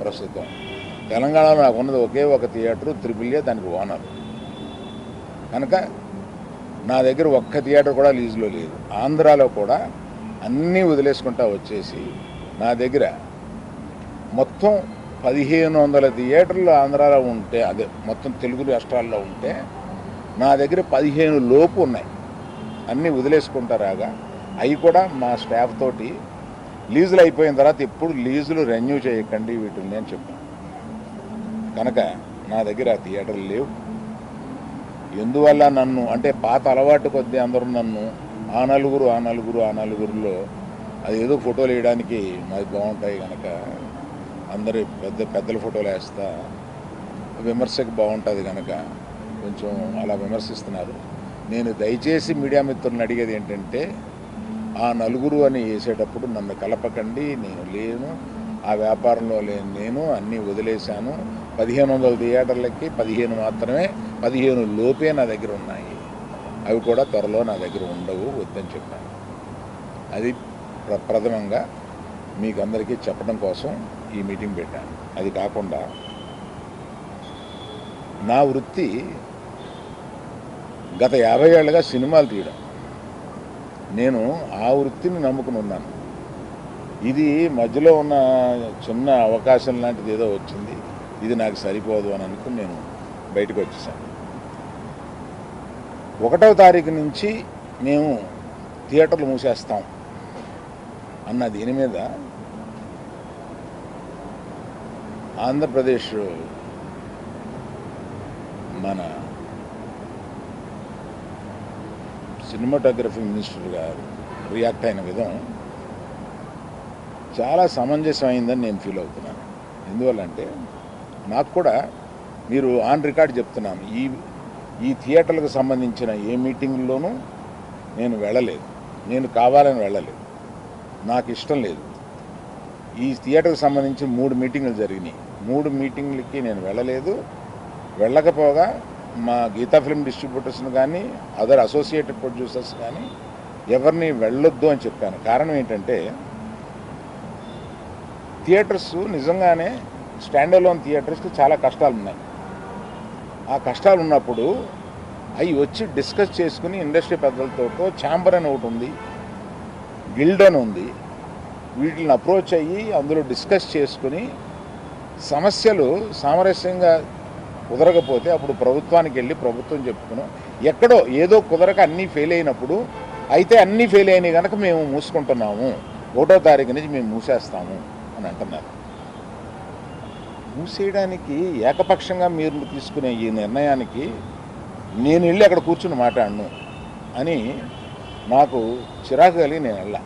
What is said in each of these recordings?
ప్రస్తుతం. తెలంగాణలో నాకు ఉన్నది ఒకే ఒక థియేటరు, త్రిపుల్ఏ, దానికి ఓనర్. కనుక నా దగ్గర ఒక్క థియేటర్ కూడా లీజులో లేదు. ఆంధ్రాలో కూడా అన్నీ వదిలేసుకుంటా వచ్చేసి నా దగ్గర మొత్తం 1500 థియేటర్లు ఆంధ్రాలో ఉంటే, అదే మొత్తం తెలుగు రాష్ట్రాల్లో ఉంటే నా దగ్గర 15 లోపు ఉన్నాయి. అన్నీ వదిలేసుకుంటారాగా అవి కూడా మా స్టాఫ్ తోటి లీజులు అయిపోయిన తర్వాత ఎప్పుడు లీజులు రెన్యూ చేయకండి వీటిని అని చెప్పాను. కనుక నా దగ్గర ఆ థియేటర్లు లేవు. ఎందువల్ల నన్ను అంటే పాత అలవాటు కొద్దీ అందరూ నన్ను ఆ నలుగురులో అది ఏదో ఫోటోలు వేయడానికి మాది బాగుంటాయి కనుక అందరు పెద్దల ఫోటోలు వేస్తా విమర్శకు బాగుంటుంది కనుక కొంచెం అలా విమర్శిస్తున్నారు. నేను దయచేసి మీడియా మిత్రులను అడిగేది ఏంటంటే, ఆ నలుగురు అని వేసేటప్పుడు నన్ను కలపకండి. నేను లేను, ఆ వ్యాపారంలో లేను. నేను అన్నీ వదిలేశాను. 1500 థియేటర్లకి 15 మాత్రమే, 15 లోపే నా దగ్గర ఉన్నాయి. అవి కూడా త్వరలో నా దగ్గర ఉండవు, వద్దని చెప్పాను. అది ప్రథమంగా మీకు అందరికీ చెప్పడం కోసం ఈ మీటింగ్ పెట్టాను. అది కాకుండా నా వృత్తి గత 50 ఏళ్ళుగా సినిమాలు తీయడం. నేను ఆ వృత్తిని నమ్ముకుని ఉన్నాను. ఇది మధ్యలో ఉన్న చిన్న అవకాశం లాంటిది ఏదో వచ్చింది, ఇది నాకు సరిపోదు అని అనుకుని నేను బయటకు వచ్చేసాను. 1వ తారీఖు నుంచి మేము థియేటర్లు మూసేస్తాం అన్న దీని మీద ఆంధ్రప్రదేశ్ మన సినిమాటోగ్రఫీ మినిస్టర్ గారు రియాక్ట్ అయిన విధం చాలా సమంజసమైందని నేను ఫీల్ అవుతున్నాను. ఎందువల్లంటే నాకు కూడా మీరు ఆన్ రికార్డ్ చెప్తున్నాను, ఈ థియేటర్లకు సంబంధించిన ఏ మీటింగ్లోనూ నేను వెళ్ళలేదు. నేను కావాలని వెళ్ళలేదు, నాకు ఇష్టం లేదు. ఈ థియేటర్కి సంబంధించి 3 మీటింగులు జరిగినాయి. 3 మీటింగ్లకి నేను వెళ్ళలేదు. వెళ్ళకపోగా మా గీతా ఫిల్మ్ డిస్ట్రిబ్యూటర్స్ని కానీ అదర్ అసోసియేటెడ్ ప్రొడ్యూసర్స్ కానీ ఎవరిని వెళ్ళొద్దు అని చెప్పాను. కారణం ఏంటంటే, థియేటర్స్ నిజంగానే స్టాండ్ అలోన్ థియేటర్స్కి చాలా కష్టాలు ఉన్నాయి. ఆ కష్టాలు ఉన్నప్పుడు అవి వచ్చి డిస్కస్ చేసుకుని ఇండస్ట్రీ పెద్దలతో ఛాంబర్ అని ఒకటి ఉంది, గిల్డ్ అని ఉంది, వీటిని అప్రోచ్ అయ్యి అందులో డిస్కస్ చేసుకుని సమస్యలు సామరస్యంగా కుదరకపోతే అప్పుడు ప్రభుత్వానికి వెళ్ళి ప్రభుత్వం చెప్పుకున్నాం. ఎక్కడో ఏదో కుదరక అన్నీ ఫెయిల్ అయినప్పుడు, అయితే అన్నీ ఫెయిల్ అయినాయి కనుక మేము మూసుకుంటున్నాము, 1వ తారీఖు నుంచి మేము మూసేస్తాము అని అంటున్నారు. మూసేయడానికి ఏకపక్షంగా మీరు తీసుకునే ఈ నిర్ణయానికి నేను వెళ్ళి అక్కడ కూర్చుని మాట్లాడను అని నాకు చిరాకు కలిగి నేను వెళ్ళా.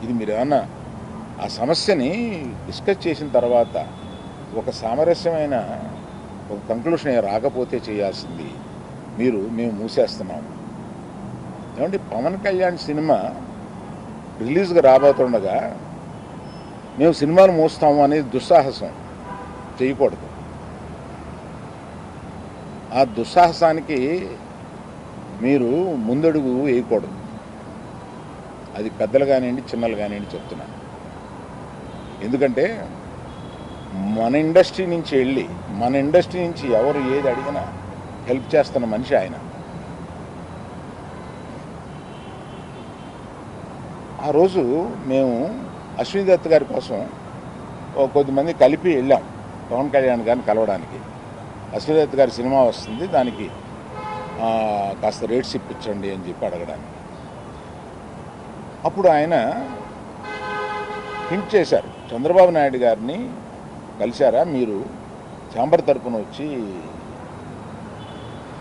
ఇది మీరు ఏమన్నా ఆ సమస్యని డిస్కస్ చేసిన తర్వాత ఒక సామరస్యమైన ఒక కంక్లూషన్ రాకపోతే చేయాల్సింది మేము మూసేస్తున్నాము. ఏమంటే పవన్ కళ్యాణ్ సినిమా రిలీజ్గా రాబోతుండగా మేము సినిమాలు మూస్తాము అనేది దుస్సాహసం చేయకూడదు. ఆ దుస్సాహసానికి మీరు ముందడుగు వేయకూడదు. అది పెద్దలు కానివ్వండి, చిన్నలు కానివ్వండి చెప్తున్నాను. ఎందుకంటే మన ఇండస్ట్రీ నుంచి ఎవరు ఏది అడిగినా హెల్ప్ చేస్తున్న మనిషి ఆయన. ఆ రోజు మేము అశ్విని దత్ గారి కోసం కొద్దిమంది కలిపి వెళ్ళాం పవన్ కళ్యాణ్ గారిని కలవడానికి. అశ్విని దత్ గారి సినిమా వస్తుంది, దానికి కాస్త రేట్స్ ఇప్పించండి అని చెప్పి అడగడానికి. అప్పుడు ఆయన హింట్ చేశారు, చంద్రబాబు నాయుడు గారిని కలిశారా, మీరు ఛాంబర్ తరపున వచ్చి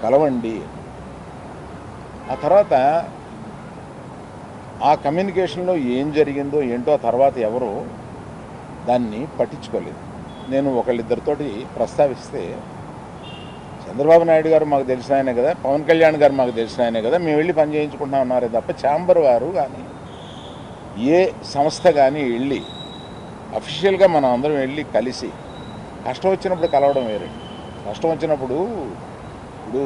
కలవండి. ఆ తర్వాత ఆ కమ్యూనికేషన్లో ఏం జరిగిందో ఏంటో ఆ తర్వాత ఎవరో దాన్ని పట్టించుకోలేదు. నేను ఒకళ్ళిద్దరితోటి ప్రస్తావిస్తే, చంద్రబాబు నాయుడు గారు మాకు తెలిసిన ఆయనే కదా, పవన్ కళ్యాణ్ గారు మాకు తెలిసిన ఆయనే కదా, మేము వెళ్ళి పని చేయించుకుంటున్నాం అన్నారే తప్ప ఛాంబర్ వారు కానీ ఏ సంస్థ కానీ వెళ్ళి అఫీషియల్గా మనం అందరం వెళ్ళి కలిసి కష్టం వచ్చినప్పుడు కలవడం వేరే. కష్టం వచ్చినప్పుడు ఇప్పుడు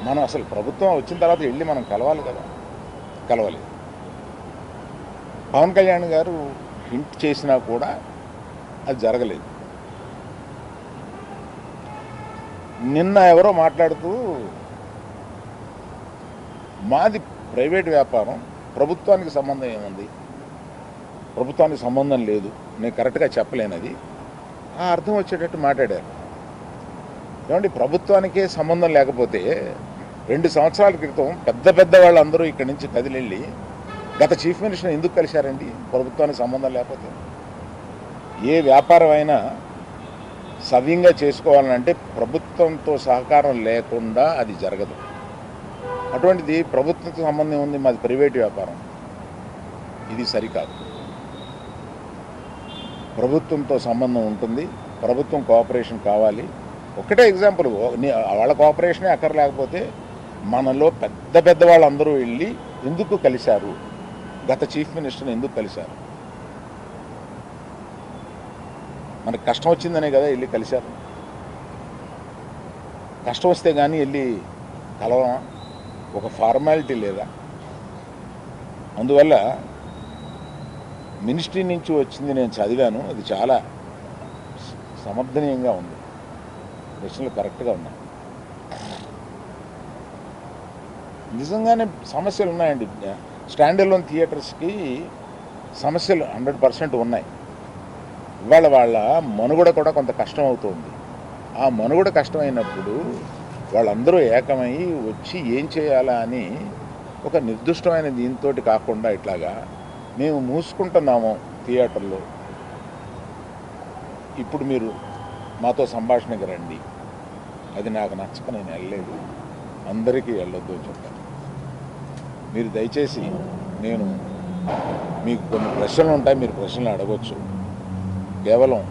మనం అసలు ప్రభుత్వం వచ్చిన తర్వాత వెళ్ళి మనం కలవాలి కదా, కలవలేదు. పవన్ కళ్యాణ్ గారు హింట్ చేసినా కూడా అది జరగలేదు. నిన్న ఎవరో మాట్లాడుతూ మాది ప్రైవేట్ వ్యాపారం, ప్రభుత్వానికి సంబంధం ఏముంది, ప్రభుత్వానికి సంబంధం లేదు, నేను కరెక్ట్గా చెప్పలేనది, ఆ అర్థం వచ్చేటట్టు మాట్లాడారు. ఏమండి, ప్రభుత్వానికే సంబంధం లేకపోతే 2 సంవత్సరాల క్రితం పెద్ద వాళ్ళందరూ ఇక్కడి నుంచి కదిలెళ్ళి గత చీఫ్ మినిస్టర్ ఎందుకు కలిశారండి? ప్రభుత్వానికి సంబంధం లేకపోతే. ఏ వ్యాపారం అయినా సవ్యంగా చేసుకోవాలంటే ప్రభుత్వంతో సహకారం లేకుండా అది జరగదు. అటువంటిది ప్రభుత్వంతో సంబంధం ఉంది, మాది ప్రైవేట్ వ్యాపారం, ఇది సరికాదు. ప్రభుత్వంతో సంబంధం ఉంటుంది, ప్రభుత్వం కోఆపరేషన్ కావాలి. ఒకటే ఎగ్జాంపుల్, వాళ్ళ కోఆపరేషనే అక్కర్లేకపోతే మనలో పెద్ద వాళ్ళందరూ వెళ్ళి ఎందుకు కలిశారు? గత చీఫ్ మినిస్టర్ని ఎందుకు కలిశారు? మనకు కష్టం వచ్చిందనే కదా వెళ్ళి కలిశారు. కష్టం వస్తే కానీ వెళ్ళి కలవమా? ఒక ఫార్మాలిటీ లేదా? అందువల్ల మినిస్ట్రీ నుంచి వచ్చింది నేను చదివాను, అది చాలా సమర్థనీయంగా ఉంది, ప్రశ్నలు కరెక్ట్గా ఉన్నాయి. నిజంగానే సమస్యలు ఉన్నాయండి. స్టాండ్ అలోన్ థియేటర్స్కి సమస్యలు 100% ఉన్నాయి. ఇవాళ వాళ్ళ మనుగడ కూడా కొంత కష్టం అవుతుంది. ఆ మనుగడ కష్టమైనప్పుడు వాళ్ళందరూ ఏకమై వచ్చి ఏం చేయాలా అని ఒక నిర్దిష్టమైన దీంతో కాకుండా ఇట్లాగా మేము మూసుకుంటున్నాము థియేటర్లో, ఇప్పుడు మీరు మాతో సంభాషణకి రండి, అది నాకు నచ్చక నేను వెళ్ళలేదు, అందరికీ వెళ్ళొద్దు అని చెప్పాను. మీరు దయచేసి, నేను మీకు కొన్ని ప్రశ్నలు ఉంటాయి, మీరు ప్రశ్నలు అడగవచ్చు. కేవలం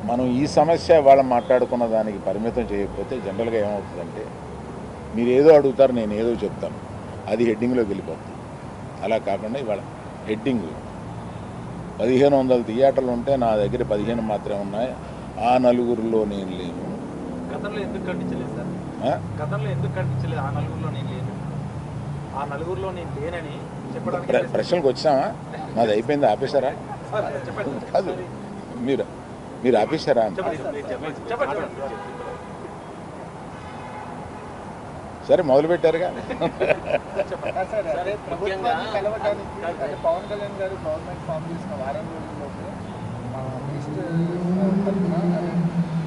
మనం ఈ సమస్య వాళ్ళ మాట్లాడుకున్న దానికి పరిమితం చేయకపోతే జనరల్గా ఏమవుతుందంటే మీరు ఏదో అడుగుతారు, నేను ఏదో చెప్తాను, అది హెడ్డింగ్లోకి వెళ్ళిపోతుంది. అలా కాకుండా ఇవాళ హెడ్డింగ్ 1500 థియేటర్లు ఉంటే నా దగ్గర 15 మాత్రమే ఉన్నాయి, ఆ నలుగురిలో నేను లేను. గతంలో ఎందుకు ఖండించలేదు సార్? గతంలో ఎందుకు ఖండించలేదు? ఆ నలుగురిలో నేను లేనని చెప్పడానికి ప్రశ్నలకు వచ్చామా? నాది అయిపోయింది, ఆపేశారా? కాదు, మీరు ఆపేశారా? సరే, మొదలుపెట్టారుగా. పవన్ కళ్యాణ్ గారు గవర్నమెంట్ ఫామ్ చేసిన వారం రోజుల్లోనే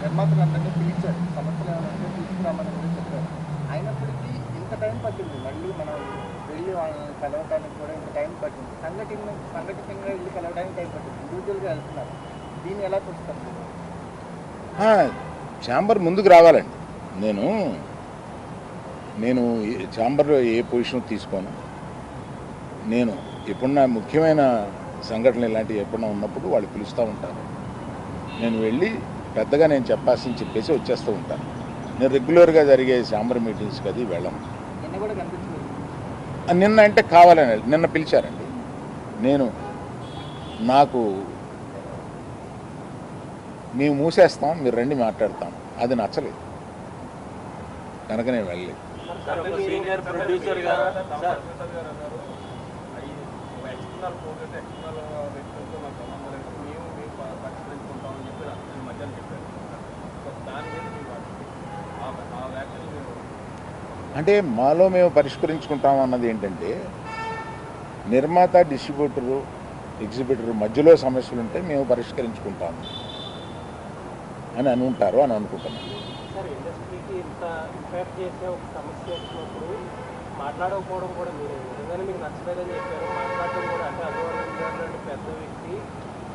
నిర్మాతలందరినీ పిలిచారు, సమస్యలు ఏమంటే తీసుకురామని కూడా చెప్పారు. అయినప్పటికీ ఇంత టైం పట్టింది, మళ్ళీ మనం వెళ్ళి వాళ్ళని కలవడానికి కూడా ఇంత టైం పట్టింది. సంఘటితంగా వెళ్ళి కలవడానికి టైం పట్టింది, ఇండివిజువల్గా వెళ్తున్నారు. దీన్ని ఎలా చూస్తారు? ఛాంబర్ ముందుకు రావాలండి. నేను ఛాంబర్లో ఏ పొజిషన్ తీసుకోను. నేను ఎప్పుడన్నా ముఖ్యమైన సంఘటనలు ఇలాంటివి ఎప్పుడన్నా ఉన్నప్పుడు వాళ్ళు పిలుస్తూ ఉంటారు, నేను వెళ్ళి పెద్దగా నేను చెప్పేసి వచ్చేస్తూ ఉంటాను. నేను రెగ్యులర్గా జరిగే ఛాంబర్ మీటింగ్స్కి అది వెళ్ళను. నిన్న అంటే కావాలని నిన్న పిలిచారండి. మేము మూసేస్తాం, మీరు రండి మాట్లాడతాం, అది నచ్చలేదు కనుక నేను వెళ్ళలేదు. సీనియర్ ప్రొడ్యూసర్ గారు అంటే మాలో మేము పరిష్కరించుకుంటాం అన్నది ఏంటంటే, నిర్మాత, డిస్ట్రిబ్యూటరు, ఎగ్జిబిటరు మధ్యలో సమస్యలు ఉంటే మేము పరిష్కరించుకుంటాము అని అనుకుంటారు అని అనుకుంటున్నాను. సార్, ఇండస్ట్రీకి ఇంత ఇంపాక్ట్ చేసే ఒక సమస్య వచ్చినప్పుడు మాట్లాడకపోవడం కూడా మీరు నిజంగానే మీకు నచ్చలేదని చెప్పారు. మాట్లాడటం కూడా అంటే అటువంటి పెద్ద వ్యక్తి,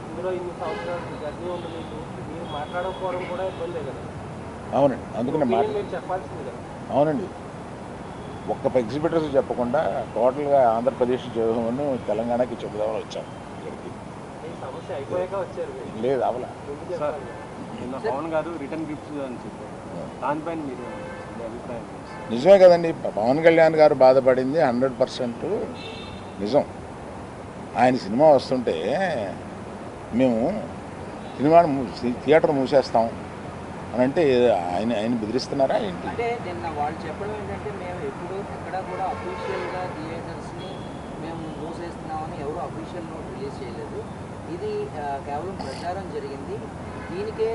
ఇందులో ఇన్ని సంవత్సరాలు జర్నీ ఉంది, మీరు మాట్లాడకపోవడం కూడా ఇబ్బందే కదా. అవునండి, అందుకనే మీరు చెప్పాల్సింది కదా. అవునండి, ఒక్క ఎగ్జిబిటర్స్ చెప్పకుండా టోటల్గా ఆంధ్రప్రదేశ్ చేయమని తెలంగాణకి చెబుదామని వచ్చాము ఇక్కడికి. ఈ సమస్య అయిపోయాక వచ్చారు? లేదు, అవలా. నిన్న పవన్ గారు రిటర్న్ గిఫ్ట్స్ అని చెప్పారు, దానిపైన మీరు అభిప్రాయం? నిజమే కదండి, పవన్ కళ్యాణ్ గారు బాధపడింది 100% నిజం. ఆయన సినిమా వస్తుంటే మేము థియేటర్ మూసేస్తాం అని అంటే ఆయన బెదిరిస్తున్నారా ఏంటి? అంటే నిన్న వాళ్ళు చెప్పడం ఏంటంటే, మేము ఎప్పుడు ఎక్కడ కూడా అఫీషియల్గా థియేటర్స్ని మేము మూసేస్తున్నామని ఎవరు అఫీషియల్ నోట్ రిలీజ్ చేయలేదు. ఇది కేవలం ప్రచారం జరిగింది, దీనికే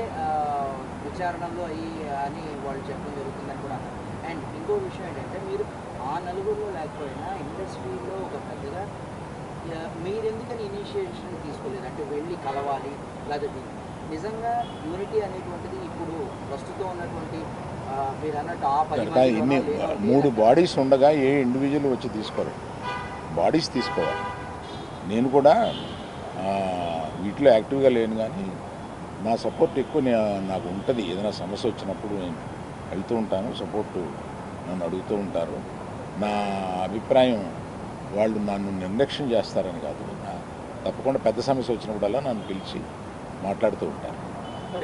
విచారణలో అయ్యి అని వాళ్ళు చెప్పడం జరుగుతుందని కూడా అన్నారు. అండ్ ఇంకో విషయం ఏంటంటే మీరు ఆ నలుగురిలో లేకపోయినా ఇండస్ట్రీలో ఒక పెద్దగా మీరు ఎందుకని ఇనిషియేషన్ తీసుకోలేదు, అంటే వెళ్ళి కలవాలి లేకపోతే నిజంగా యూనిటీ అనేటువంటిది ఇప్పుడు ప్రస్తుతం ఉన్నటువంటి మీరు అన్నట్టు ఆ 10 ఇన్ని 3 బాడీస్ ఉండగా ఏ ఇండివిజువల్ వచ్చి తీసుకోరు, బాడీస్ తీసుకోవాలి. నేను కూడా వీటిలో యాక్టివ్గా లేను, కానీ నా సపోర్ట్ ఎక్కువ నాకు ఉంటుంది. ఏదైనా సమస్య వచ్చినప్పుడు నేను వెళ్తూ ఉంటాను, సపోర్టు నన్ను అడుగుతూ ఉంటారు. నా అభిప్రాయం వాళ్ళు నన్ను నిర్లక్ష్యం చేస్తారని కాదు, తప్పకుండా పెద్ద సమస్య వచ్చినప్పుడల్లా నన్ను పిలిచి మాట్లాడుతూ ఉంటారు.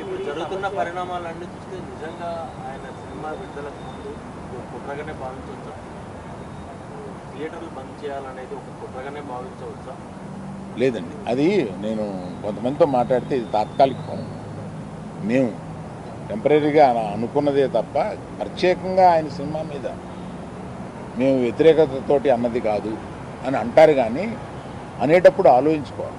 ఇప్పుడు జరుగుతున్న పరిణామాలన్నీ చూస్తే నిజంగా ఆయన సినిమా విడుదలకు ముందు కుట్రగానే భావించవచ్చా? థియేటర్లు బంద్ చేయాలనేది ఒక కుట్రగానే భావించవచ్చా? లేదండి, అది నేను కొంతమందితో మాట్లాడితే ఇది తాత్కాలికం. మేము టెంపరీగా అనుకున్నదే తప్ప ప్రత్యేకంగా ఆయన సినిమా మీద మేము వ్యతిరేకతతోటి అన్నది కాదు అని అంటారు, కానీ అనేటప్పుడు ఆలోచించుకోవాలి.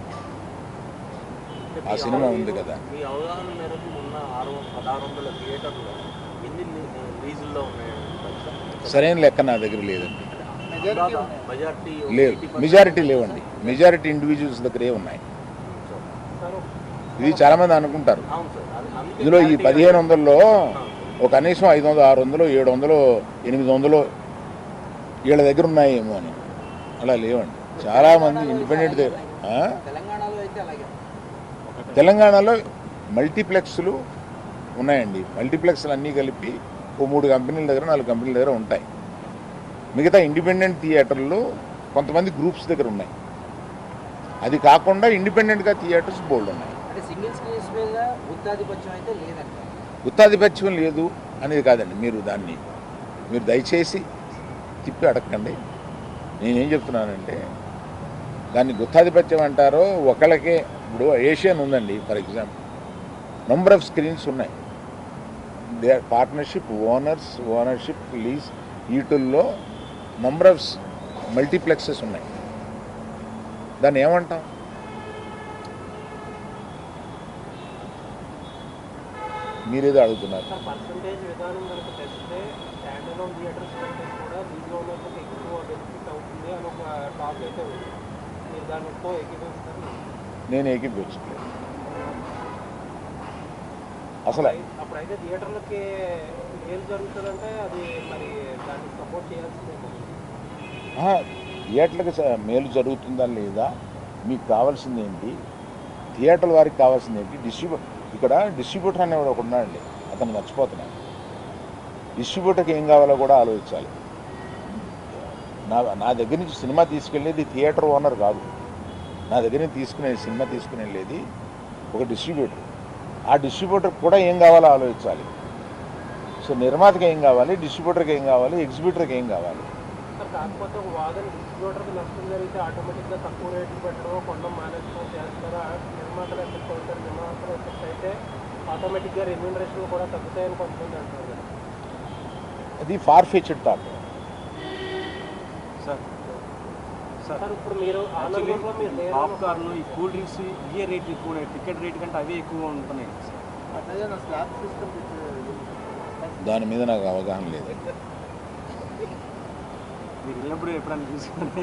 ఆ సినిమా ఉంది కదా. మీ అవగాహన మేరకు ఉన్న 1600 థియేటర్లు ఎన్ని లీజుల్లో ఉన్నాయండి? సరైన లెక్క నా దగ్గర లేదండి. మెజారిటీ లేదు, మెజారిటీ లేవండి. మెజారిటీ ఇండివిజువల్స్ దగ్గరే ఉన్నాయి. ఇది చాలామంది అనుకుంటారు అవును సార్, ఇందులో ఈ 1500లో ఒక కనీసం 500, 600, 700, 800 వీళ్ళ దగ్గర ఉన్నాయేమో అని. అలా లేవండి. చాలామంది ఇండిపెండెంట్ దగ్గర. తెలంగాణలో అయితే అలాగే తెలంగాణలో మల్టీప్లెక్స్లు ఉన్నాయండి. మల్టీప్లెక్స్లు అన్నీ కలిపి ఓ 3 కంపెనీల దగ్గర 4 కంపెనీల దగ్గర ఉంటాయి. మిగతా ఇండిపెండెంట్ థియేటర్లు కొంతమంది గ్రూప్స్ దగ్గర ఉన్నాయి. అది కాకుండా ఇండిపెండెంట్గా థియేటర్స్ బోల్డ్ ఉన్నాయి. అంటే సింగిల్ స్క్రీన్స్ మీద గుత్తాధిపత్యం అయితే లేదంట. గుత్తాధిపత్యం లేదు అనేది కాదండి. మీరు దయచేసి తిప్పి అడగండి. నేనేం చెప్తున్నానంటే దాన్ని గుత్తాధిపత్యం అంటారో ఒకళ్ళకే. ఇప్పుడు ఏషియన్ ఉందండి for example, number of screens ఉన్నాయి. దే పార్ట్నర్షిప్, ఓనర్షిప్, లీజ్, వీటిల్లో నంబర్ ఆఫ్ మల్టీప్లెక్సెస్ ఉన్నాయి. దాన్ని ఏమంటాం? మీరేదో అడుగుతున్నారు. పర్సంటేజ్ విధానం కనుక తెస్తే స్టాండ్ అలోన్ థియేటర్స్ కంటే కూడా లీజ్ ఓనర్లకు ఎక్కువ బెనిఫిట్ అవుతుంది అని ఒక టాక్ అయితే ఉంది. మీరు దానితో ఏకీభవిస్తారు? నేను ఏకీభవించట్లేదు అసలు. అప్పుడైతే థియేటర్లకి ఏం జరుగుతుందంటే అది మరి దాన్ని సపోర్ట్ చేయాల్సిందే. థియేటర్లకు మేలు జరుగుతుందా లేదా, మీకు కావాల్సింది ఏంటి, థియేటర్ల వారికి కావాల్సింది ఏంటి? ఇక్కడ డిస్ట్రిబ్యూటర్ అనేవాడు ఒకడు ఉన్నాడండి, అతను మర్చిపోతున్నాను. డిస్ట్రిబ్యూటర్కి ఏం కావాలో కూడా ఆలోచించాలి. నా దగ్గర నుంచి సినిమా తీసుకెళ్ళేది థియేటర్ ఓనర్ కాదు. నా దగ్గర నుంచి సినిమా తీసుకుని వెళ్ళేది ఒక డిస్ట్రిబ్యూటర్. ఆ డిస్ట్రిబ్యూటర్కి కూడా ఏం కావాలో ఆలోచించాలి. సో నిర్మాతకి ఏం కావాలి, డిస్ట్రిబ్యూటర్కి ఏం కావాలి, ఎగ్జిబ్యూటర్కి ఏం కావాలి. కాకపోతే ఒక వాదన డిస్ట్రిబ్యూటర్కి నష్టం జరిగితే ఆటోమేటిక్గా తక్కువ రేట్లు పెట్టడం, కొనడం మానేసుకోవడం చేస్తారా? నిర్మాతలు ఎఫెక్ట్ అవుతారు. నిర్మాతలు ఎఫెక్ట్ అయితే ఆటోమేటిక్గా రెమ్యూనరేషన్ కూడా తగ్గుతాయని కొంతమంది అంటారు కదా. అది ఫార్ ఫెచ్డ్ థాట్. సార్ ఇప్పుడు మీరు పాప్కార్న్, ఈ కూల్ డ్రింక్స్ ఇవే రేట్ ఎక్కువ ఉన్నాయి, టికెట్ రేట్ కంటే అవే ఎక్కువ ఉంటున్నాయి. దాని మీద నాకు అవగాహన లేదు. మీరు వెళ్ళినప్పుడు ఎప్పుడైనా చూసుకుంటే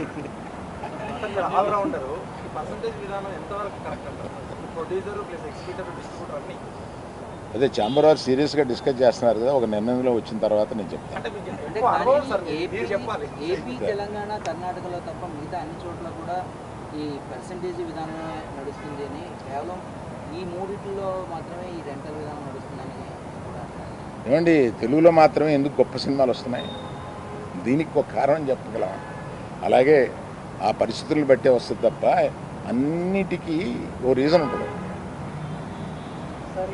ఆల్రౌండరు ఈ పర్సంటేజ్ విధానం ఎంతవరకు కరెక్ట్ అంటారు? ప్రొడ్యూసర్ ప్లస్ ఎగ్జిక్యూటివ్, డిస్ట్రిబ్యూటర్ అన్నీ అదే ఛాంబర్ వారు సీరియస్గా డిస్కస్ చేస్తున్నారు కదా, ఒక నిర్ణయంలో వచ్చిన తర్వాత నేను చెప్తాను. అంటే మీకు అంటే ఎక్కువ అనుభవం సార్, మీరు చెప్పాలి. ఏపీ, తెలంగాణ, కర్ణాటకలో తప్ప మిగతా అన్ని చోట్ల కూడా ఈ పర్సంటేజ్ విధానమే నడుస్తుంది అని, కేవలం ఈ మూడిట్లో మాత్రమే ఈ రెంటల్ విధానం నడుస్తుందని కూడా అంటారు. ఏమండి, తెలుగులో మాత్రమే ఎందుకు గొప్ప సినిమాలు వస్తున్నాయి? దీనికి ఒక కారణం చెప్పగలం. అలాగే ఆ పరిస్థితులను బట్టే వస్తుంది తప్ప అన్నిటికీ ఓ రీజన్ ఉంటుంది. సార్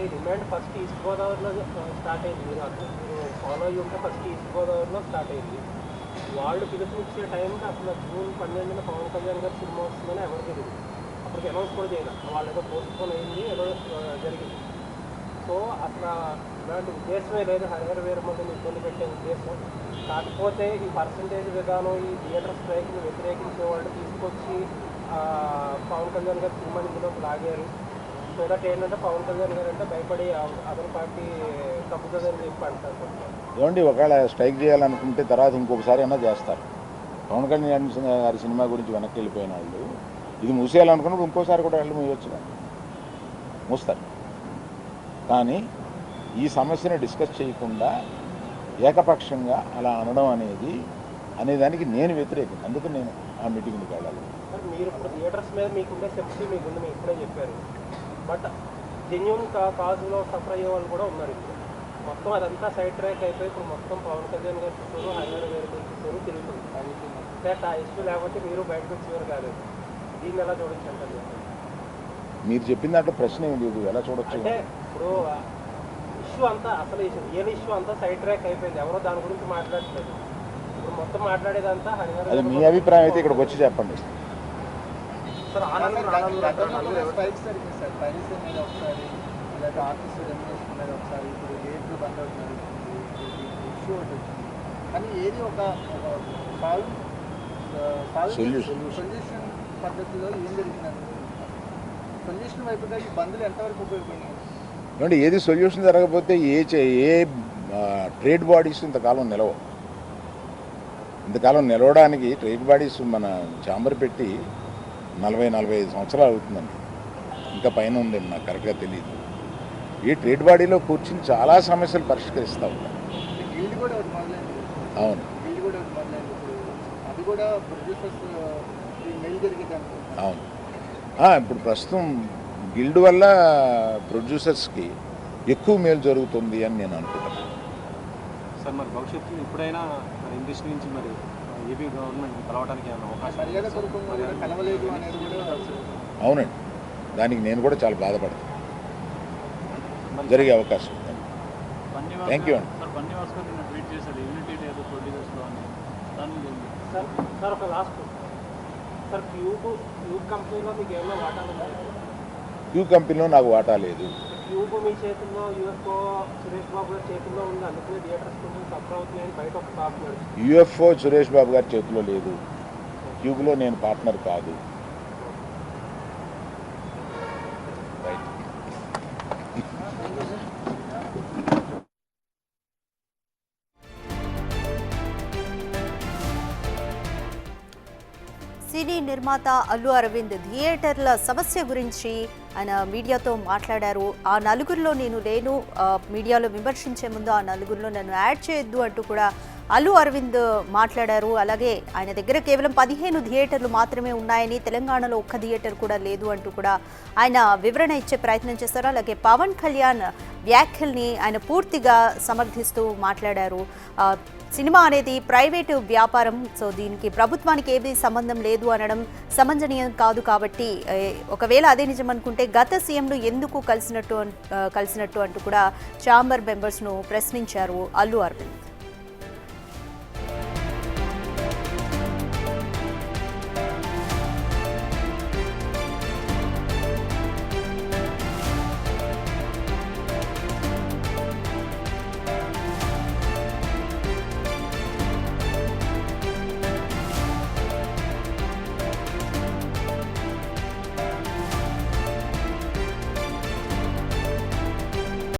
ఈ డిమాండ్ ఫస్ట్ ఈస్ట్ గోదావరిలో స్టార్ట్ అయింది. మీరు ఫాలో అయ్యి ఉంటే ఫస్ట్ ఈస్ట్ గోదావరిలో స్టార్ట్ అయింది. వాళ్ళు పిలుపునిచ్చే టైంకి అసలు జూన్ 12న పవన్ కళ్యాణ్ గారి సినిమా వస్తుందని ఎవరికి తెలియదు. అప్పటికి అనౌన్స్ కూడా చేయలేదు. వాళ్ళు ఏదో పోస్ట్పోన్ అయింది, ఏదో జరిగింది. సో అసలు ఇలాంటి ఉద్దేశమే లేదు హరిహర వీరమల్లిని ఇబ్బంది పెట్టే ఉద్దేశం. కాకపోతే ఈ పర్సంటేజ్ విధానం, ఈ థియేటర్ స్ట్రైక్ని వ్యతిరేకించే వాళ్ళు తీసుకొచ్చి పవన్ కళ్యాణ్ గారు సినిమాని ఇందులోకి లాగారు. సో దట్ ఏంటంటే పవన్ కళ్యాణ్ గారు అంటే భయపడి అదర్ పార్టీ తగ్గుతుందని చెప్పి అంటారు. ఏమండి, ఒకవేళ స్ట్రైక్ చేయాలనుకుంటే తర్వాత ఇంకొకసారి అయినా చేస్తారు. పవన్ కళ్యాణ్ గారి సినిమా గురించి వెనక్కి వెళ్ళిపోయిన వాళ్ళు ఇది మూసేయాలనుకున్నప్పుడు ఇంకోసారి కూడా వెళ్ళి మూయొచ్చుగా, మూస్తారు. కానీ ఈ సమస్యను డిస్కస్ చేయకుండా ఏకపక్షంగా అలా అనడం అనేదానికి నేను వ్యతిరేకం. అందుకని నేను ఆ మీటింగ్కి వెళ్ళాలి. సార్, మీరు ఇప్పుడు థియేటర్స్ మీద మీకుండే సింపతి మీకుంది, మీరు ఇప్పుడే చెప్పారు. బట్ జెన్యున్ కాజులో సఫర్ అయ్యే వాళ్ళు కూడా ఉన్నారు. ఇప్పుడు మొత్తం అదంతా సైడ్ ట్రాక్ అయిపోయి ఇప్పుడు మొత్తం పవన్ కళ్యాణ్ గారు చుట్టూరు, హరిహర గారి చుట్టూరు తిరుగుతుంది. ఆ ఇష్యూ లేకపోతే మీరు బయటకు వచ్చేవారు కాదు. దీన్ని ఎలా చూడొచ్చు అంటారు? మీరు చెప్పిన దాంట్లో ప్రశ్న ఏం లేదు, ఎలా చూడొచ్చు అంటే ఇప్పుడు ఇష్యూ అంతా అసలు రియల్ ఇష్యూ అంతా సైడ్ ట్రాక్ అయిపోయింది. ఎవరో దాని గురించి మాట్లాడట్లేదు. ఇప్పుడు మొత్తం మాట్లాడేదంతా హరిహర. అది మీ అభిప్రాయం అయితే ఇక్కడికి వచ్చి చెప్పండి. స్ట్రైక్స్ జరిగింది సార్, ప్రైస్ మీద ఒకసారి, లేదా ఆర్టిస్ట్ రెమ్యునరేషన్ మీద ఒకసారి, ఇప్పుడు రేట్లు బంద్ అవుతున్నారు, ఇష్యూ ఒకటి వచ్చింది. కానీ ఏది ఒక సొల్యూషన్ పద్ధతిలో ఏం జరిగిందని, సొల్యూషన్ వైపుగా ఈ బంద్లు ఎంతవరకు ఉపయోగపడినాయి? ఏమంటే ఏది సొల్యూషన్ జరగకపోతే ఏ ట్రేడ్ బాడీస్ ఇంతకాలం నిలవు. ఇంతకాలం నిలవడానికి ట్రేడ్ బాడీస్ మన ఛాంబర్ పెట్టి 40-45 సంవత్సరాలు అవుతుందండి. ఇంకా పైన ఉందండి, నాకు కరెక్ట్గా తెలియదు. ఈ ట్రేడ్ బాడీలో కూర్చుని చాలా సమస్యలు పరిష్కరిస్తూ ఉంటాం. గిల్డ్ కూడా ఒకటి మొదలైంది. అవును, గిల్డ్ కూడా ఒకటి మొదలైంది. ఇప్పుడు అది కూడా ప్రొడ్యూసర్స్ మెయిల్ జరిగేది అనుకుంటున్నాను. అవును. ఇప్పుడు ప్రస్తుతం గిల్డ్ వల్ల ప్రొడ్యూసర్స్కి ఎక్కువ మేలు జరుగుతుంది అని నేను అనుకుంటున్నాను. సార్, మరి భవిష్యత్తులో ఎప్పుడైనా ఇండస్ట్రీ నుంచి మరి ఏపీ గవర్నమెంట్ కలవడానికి అవకాశం? మర్యాద పూర్వకంగా కూడా కలవలేదు అనేది కూడా అవునండి, దానికి నేను కూడా చాలా బాధపడతాను. జరిగే అవకాశం. థ్యాంక్ యూ అండి. సార్ ఒక లాస్ట్ సార్, క్యూబ్ కంపెనీలో మీకు ఏమైనా వాటాలు ఉన్నాయి? క్యూ కంపెనీలో నాకు వాటా లేదు. క్యూబ్ మీ చేతుల్లో, యూఎఫ్ఓ సురేష్ బాబు గారి చేతుల్లో ఉంది, అందుకనే థియేటర్స్ కొంచెం సఫర్ అవుతున్నాయని బయట ఒక టాక్ నడుస్తుంది. యూఎఫ్ఓ సురేష్ బాబు గారి చేతిలో లేదు. క్యూబ్లో నేను పార్ట్నర్ కాదు. రైట్. సినీ నిర్మాత అల్లు అరవింద్ థియేటర్ల సమస్య గురించి ఆయన మీడియాతో మాట్లాడారు. ఆ నలుగురిలో నేను లేను, మీడియాలో విమర్శించే ముందు ఆ నలుగురిలో నన్ను యాడ్ చేయొద్దు అంటూ కూడా అల్లు అరవింద్ మాట్లాడారు. అలాగే ఆయన దగ్గర కేవలం 15 థియేటర్లు మాత్రమే ఉన్నాయని, తెలంగాణలో ఒక్క థియేటర్ కూడా లేదు అంటూ కూడా ఆయన వివరణ ఇచ్చే ప్రయత్నం చేశారు. అలాగే పవన్ కళ్యాణ్ వ్యాఖ్యల్ని ఆయన పూర్తిగా సమర్థిస్తూ మాట్లాడారు. సినిమా అనేది ప్రైవేటు వ్యాపారం, సో దీనికి ప్రభుత్వానికి ఏది సంబంధం లేదు అనడం సమంజనీయం కాదు. కాబట్టి ఒకవేళ అదే నిజం అనుకుంటే గత సీఎంలు ఎందుకు కలిసినట్టు అంటూ కూడా ఛాంబర్ మెంబర్స్ను ప్రశ్నించారు అల్లు అరవింద్.